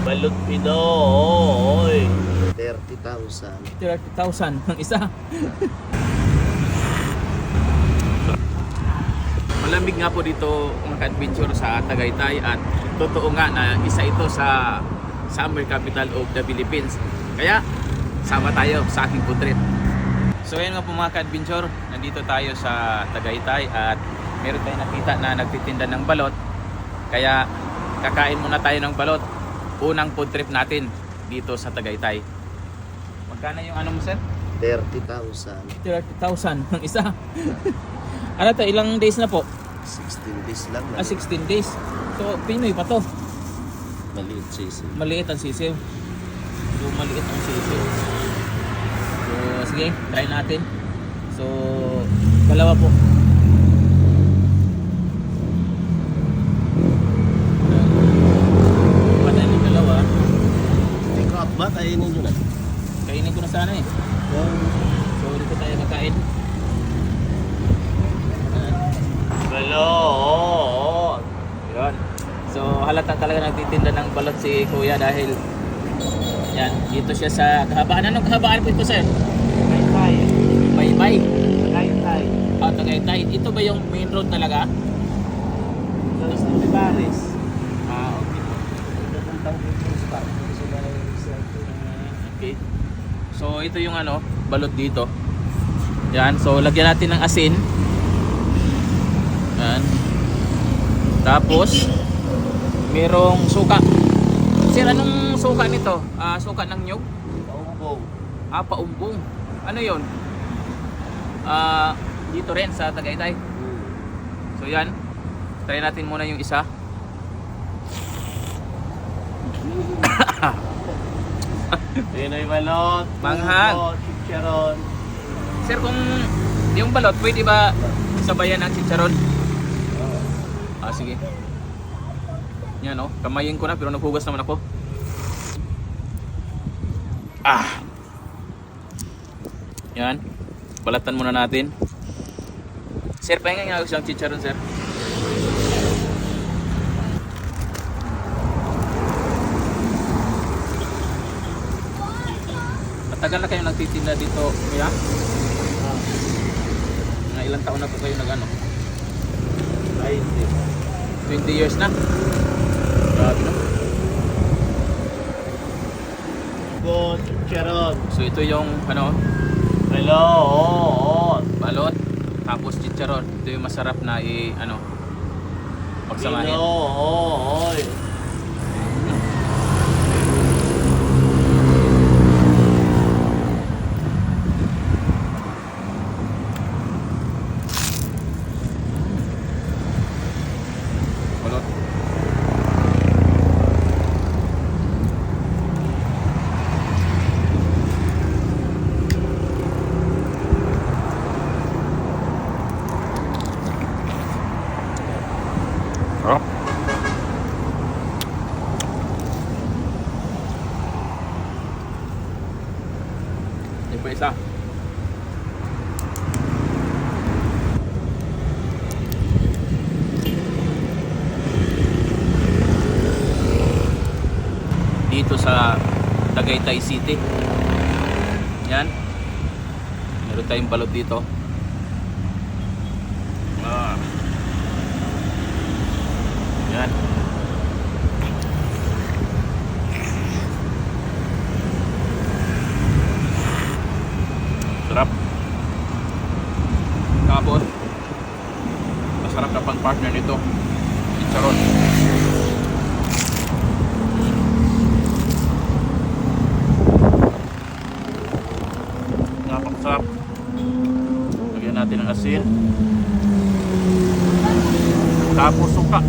Balot Pinoy. 30,000. 30,000 ng isa. Malamig nga po dito mga ka-adventure sa Tagaytay at totoo nga na isa ito sa summer capital of the Philippines. Kaya sama tayo sa aking food trip. So ayun nga po mga ka-adventure, nandito tayo sa Tagaytay at meron tayong nakita na nagtitinda ng balot. Kaya kakain muna tayo ng balot. Unang food trip natin dito sa Tagaytay. Magkano yung ano mo, sir? 30,000. 30,000 ng isa. Ano to, ilang days na po? 16 days lang na. 16 days. So, Pinoy pa to. Maliit sisi. Maliit ang sisiw. So, maliit ang sisiw. So, sige, try natin. So, dalawa po. Patay ng dalawa. Take out ba? Kainin nyo na. Kainin ko na sana eh. So, dito tayo magkain. Balot. Yun. So, halatang talaga nagtitinda ng balot si Kuya dahil yan, dito siya sa kahabaan. Anong kahabaan po ito, sir? Tagaytay. Baybay. Tagaytay. Tagaytay. Ito ba yung main road talaga? Los Olivares. Okay. Pupuntang dito sa Okay. So, ito yung ano, balot dito. Yan. So, lagyan natin ng asin. Yan. Tapos, merong suka. Sir, anong suka nito? Suka ng nyug? Paumbong. Paumbong. Ano yun? Dito rin sa Tagaytay. So yan. Try natin muna yung isa. Pinoy balot. Manghang. Balot, chicharon. Sir, kung yung balot, pwede ba sabayan ng chicharon? Sige. Yan o. Kamayin ko na pero naghugas naman ako. Yan. Balatan muna natin. Sir, pahinga nga ako siyang chicharon, sir. Matagal na kayo nagtitinda dito, kuya? Mga ilang taon na po kayo nag-ano? 20 years na. Grabe na. Balot, chicharon. So ito yung ano, Balot. balot tapos chicharon. Ito yung masarap na pagsamahin. Pinoy. Balot. Sarap. Ito pa isa. Dito sa Tagaytay City. Yan. Meron tayong balot dito. Yan. Sarap. Tapos masarap na pang partner nito, chicharon. Napakasarap. Lagyan natin ng asin. Tapos suka.